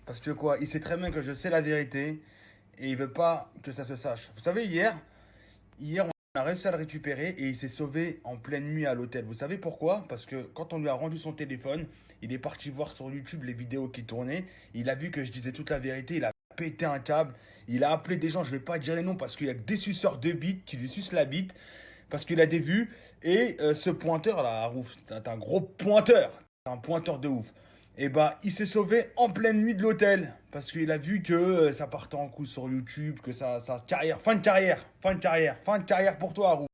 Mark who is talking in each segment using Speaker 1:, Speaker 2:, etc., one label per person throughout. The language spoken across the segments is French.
Speaker 1: Parce que quoi, il sait très bien que je sais la vérité et il veut pas que ça se sache. Vous savez, hier on a réussi à le récupérer et il s'est sauvé en pleine nuit à l'hôtel. Vous savez pourquoi? Parce que quand on lui a rendu son téléphone, il est parti voir sur YouTube les vidéos qui tournaient. Il a vu que je disais toute la vérité, il a pété un câble. Il a appelé des gens, je vais pas dire les noms parce qu'il y a que des suceurs de bite qui lui sucent la bite. Parce qu'il a des vues. Et ce pointeur là, Harouf, c'est un gros pointeur. C'est un pointeur de ouf. Et bah, il s'est sauvé en pleine nuit de l'hôtel. Parce qu'il a vu que ça partait en coups sur YouTube, que ça carrière, fin de carrière, fin de carrière, fin de carrière pour toi, Harouf.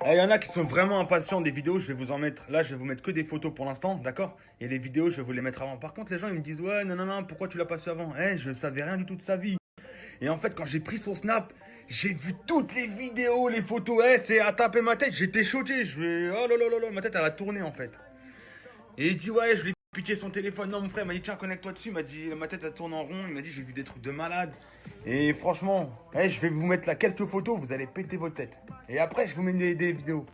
Speaker 1: Il y en a qui sont vraiment impatients des vidéos, je vais vous en mettre. Là, je vais vous mettre que des photos pour l'instant, d'accord? Et les vidéos, je vais vous les mettre avant. Par contre, les gens, ils me disent, ouais, non, non, non, pourquoi tu l'as pas su avant? Je savais rien du tout de sa vie. Et en fait, quand j'ai pris son snap, j'ai vu toutes les vidéos, les photos. C'est à taper ma tête. J'étais choqué. Je vais. Oh là là là là, ma tête, elle a tourné en fait. Et il dit, ouais, je lui ai piqué son téléphone. Non, mon frère, il m'a dit, tiens, connecte-toi dessus. Il m'a dit, ma tête, elle tourne en rond. Il m'a dit, j'ai vu des trucs de malade. Et franchement, je vais vous mettre là quelques photos. Vous allez péter votre tête. Et après, je vous mets des vidéos.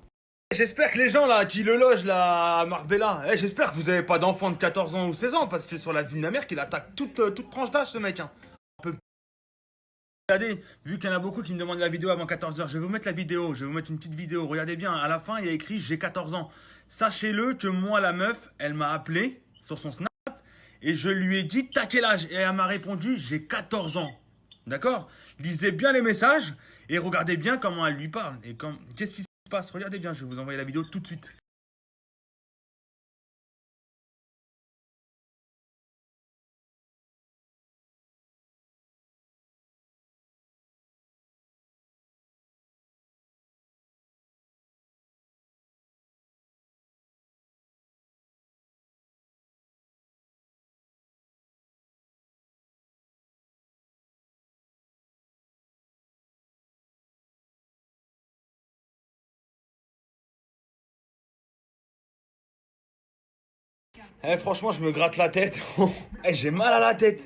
Speaker 1: J'espère que les gens là qui le logent là à Marbella, j'espère que vous avez pas d'enfant de 14 ans ou 16 ans parce que sur la vie de ma mère qu'il attaque toute tranche d'âge ce mec. Hein. Regardez, vu qu'il y en a beaucoup qui me demandent la vidéo avant 14 heures, je vais vous mettre la vidéo, je vais vous mettre une petite vidéo. Regardez bien, à la fin, il y a écrit j'ai 14 ans. Sachez-le que moi, la meuf, elle m'a appelé sur son Snap et je lui ai dit t'as quel âge? Et elle m'a répondu j'ai 14 ans. D'accord? Lisez bien les messages et regardez bien comment elle lui parle. Et qu'est-ce qui se passe? Regardez bien, je vais vous envoyer la vidéo tout de suite. Franchement, je me gratte la tête. J'ai mal à la tête.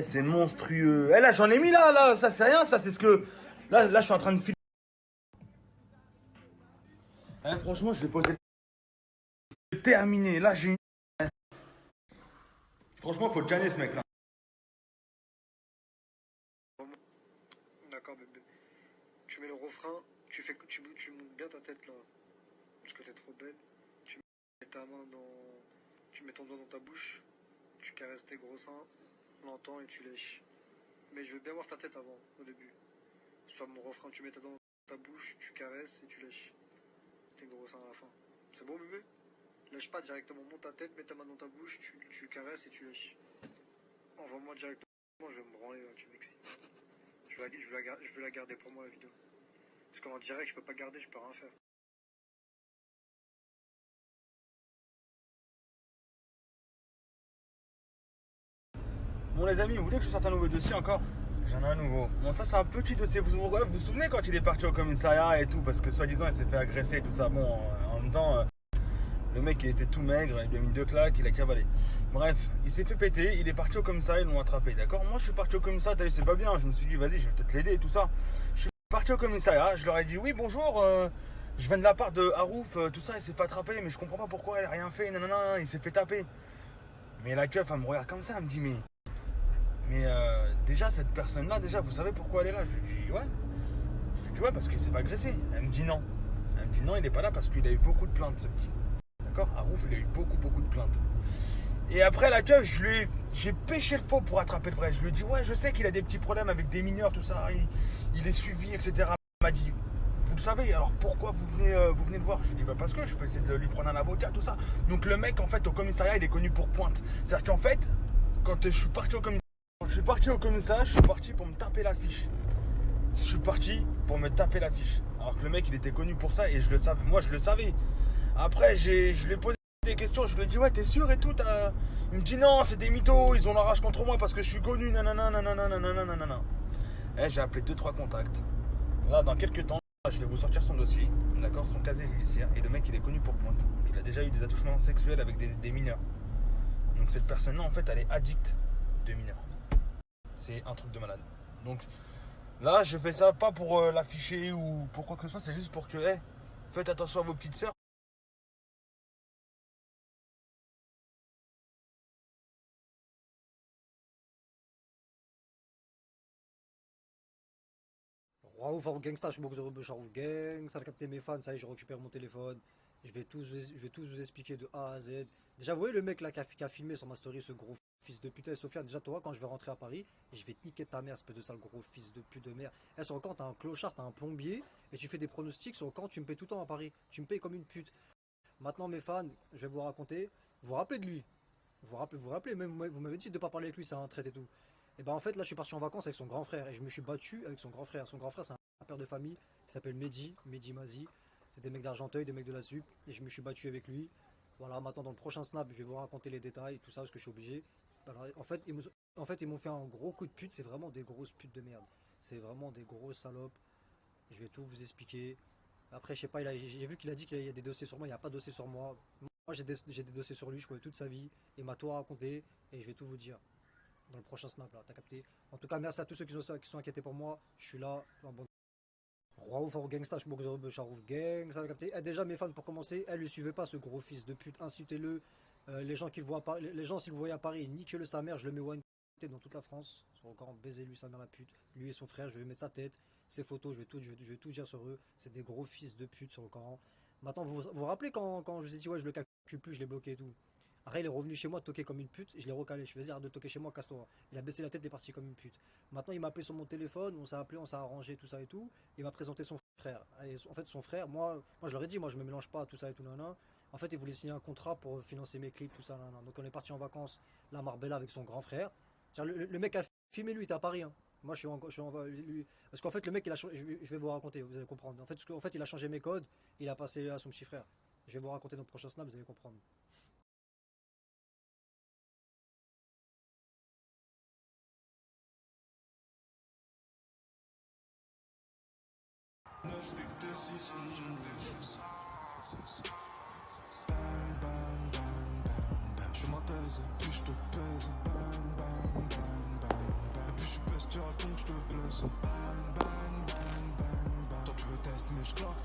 Speaker 1: C'est monstrueux. Là, j'en ai mis là. Ça, c'est rien. Ça, c'est ce que. Là, je suis en train de filmer. Franchement, je vais poser. Terminé. Là, j'ai une. Franchement, faut gagner ce mec là.
Speaker 2: D'accord, bébé. Tu mets le refrain, tu montes bien ta tête là, parce que t'es trop belle. Tu mets ta main dans, tu mets ton doigt dans ta bouche, tu caresses tes gros seins, longtemps et tu lèches. Mais je veux bien voir ta tête avant, au début. Soit mon refrain, tu mets ta dent dans ta bouche, tu caresses et tu lèches tes gros seins à la fin. C'est bon, bébé? Lèche pas directement, monte ta tête, mets ta main dans ta bouche, tu caresses et tu lèches. Envoie-moi directement, je vais me branler, là, tu m'excites. Je veux la garder pour moi la vidéo. Parce qu'en direct, je peux pas garder, je peux rien faire.
Speaker 1: Bon, les amis, vous voulez que je sorte un nouveau dossier encore? J'en ai un nouveau. Bon, ça, c'est un petit dossier. Vous souvenez quand il est parti au commissariat et tout? Parce que soi-disant, il s'est fait agresser et tout ça. Bon, en même temps. Le mec, il était tout maigre, il lui a mis 2 claques, il a cavalé. Bref, il s'est fait péter, il est parti au commissariat, ils l'ont attrapé, d'accord? Moi, je suis parti au commissariat, t'as vu, c'est pas bien. Je me suis dit, vas-y, je vais peut-être l'aider et tout ça. Je suis parti au commissariat, je leur ai dit, oui, bonjour, je viens de la part de Harouf, tout ça, il s'est fait attraper, mais je comprends pas pourquoi elle a rien fait, non, non, non, il s'est fait taper. Mais la keuf, elle me regarde comme ça, elle me dit, mais déjà, cette personne-là, déjà, vous savez pourquoi elle est là? Je lui dis, ouais. Je lui dis, ouais, parce qu'il s'est fait agresser. Elle me dit non. Elle me dit non, il est pas là parce qu'il a eu beaucoup de plaintes, ce petit. D'accord? Harouf, il a eu beaucoup de plaintes. Et après la keuf, j'ai pêché le faux pour attraper le vrai. Je lui ai dit, ouais, je sais qu'il a des petits problèmes avec des mineurs, tout ça. Il est suivi, etc. Elle m'a dit, vous le savez, alors pourquoi vous venez le voir? Je lui ai dit, bah parce que je peux essayer de lui prendre un avocat, tout ça. Donc le mec, en fait, au commissariat, il est connu pour pointe. C'est-à-dire qu'en fait, quand je suis parti au commissariat, je suis parti pour me taper l'affiche. Je suis parti pour me taper l'affiche. Alors que le mec, il était connu pour ça et je le savais. Moi, je le savais. Après, je lui ai posé des questions. Je lui ai dit, ouais, t'es sûr et tout? Il me dit, non, c'est des mythos. Ils ont la rage contre moi parce que je suis connu. Nanana, nanana, nanana, nanana. J'ai appelé 2-3 contacts. Là, dans quelques temps, je vais vous sortir son dossier. D'accord? Son casier judiciaire. Et le mec, il est connu pour pointe. Il a déjà eu des attouchements sexuels avec des mineurs. Donc, cette personne-là, en fait, elle est addicte de mineurs. C'est un truc de malade. Donc, là, je fais ça pas pour l'afficher ou pour quoi que ce soit. C'est juste pour que, faites attention à vos petites sœurs.
Speaker 3: Bravo, Farouk Gangsta, je suis beaucoup de Farouk Gang, ça a capté mes fans, ça y est, je récupère mon téléphone. Je vais tous vous expliquer de A à Z. Déjà, vous voyez le mec là qui a filmé sur ma story, ce gros fils de putain, Sofiane. Déjà, toi, quand je vais rentrer à Paris, je vais te niquer ta mère, espèce de sale gros fils de pute de merde. Eh, sur le camp, t'as un clochard, t'as un plombier, et tu fais des pronostics sur le camp, tu me payes tout le temps à Paris. Tu me payes comme une pute. Maintenant, mes fans, je vais vous raconter. Vous vous rappelez de lui? Vous rappelez, même vous m'avez dit de ne pas parler avec lui, c'est un traite et tout. Et ben en fait, là, je suis parti en vacances avec son grand frère, et je me suis battu avec son grand frère. Son grand frère, c'est un père de famille, il s'appelle Mehdi Mazi. C'est des mecs d'Argenteuil, des mecs de la ZUP, et je me suis battu avec lui. Voilà, maintenant dans le prochain snap, je vais vous raconter les détails, tout ça, parce que je suis obligé. Alors, en fait, ils m'ont fait un gros coup de pute, c'est vraiment des grosses putes de merde. C'est vraiment des grosses salopes. Je vais tout vous expliquer. Après, je sais pas, j'ai vu qu'il a dit qu'il y a des dossiers sur moi, il n'y a pas de dossier sur moi. Moi, j'ai des dossiers sur lui, je connais toute sa vie. Il m'a tout raconté, et je vais tout vous dire dans le prochain snap là, t'as capté. En tout cas, merci à tous ceux qui sont inquiétés pour moi. Je suis là, en bonne. Roi Farouk Gangsta, je suis de Charouf Gang, ça a capté. Eh, déjà, mes fans, pour commencer, le suivez pas, ce gros fils de pute, insultez-le. Les gens qui le voient à Paris, les gens, s'ils le voyaient à Paris, niquez-le sa mère, je le mets one dans toute la France. Sur encore baiser lui, sa mère la pute. Lui et son frère, je vais mettre sa tête, ses photos, je vais tout dire sur eux. C'est des gros fils de pute sur le Coran. Maintenant, vous rappelez quand je vous ai dit, ouais, je le calcule plus, je l'ai bloqué et tout. Après, il est revenu chez moi toquer comme une pute, et je l'ai recalé. Je fais, vas-y, arrête de toquer chez moi, casse-toi. Il a baissé la tête, il est parti comme une pute. Maintenant, il m'a appelé sur mon téléphone, on s'est appelé, on s'est arrangé, tout ça et tout. Il m'a présenté son frère. Et en fait, son frère, moi je leur ai dit, moi je me mélange pas à tout ça et tout, nanana. En fait, il voulait signer un contrat pour financer mes clips, tout ça, nanana. Donc, on est parti en vacances, la Marbella avec son grand frère. Le mec a filmé, lui, il était à Paris, hein. Moi, parce qu'en fait, le mec, je vais vous raconter, vous allez comprendre. En fait, il a changé mes codes, il a passé à son petit frère. Je vais vous raconter dans le prochain snap, vous allez comprendre.
Speaker 4: Je ma thèse, puis je te pèse. Bang, bang, bang, bang, bang. Et puis je suis bestial, donc je te blesse. Bang, bang, bang, bang, bang. Toi tu veux tester, mais je claque.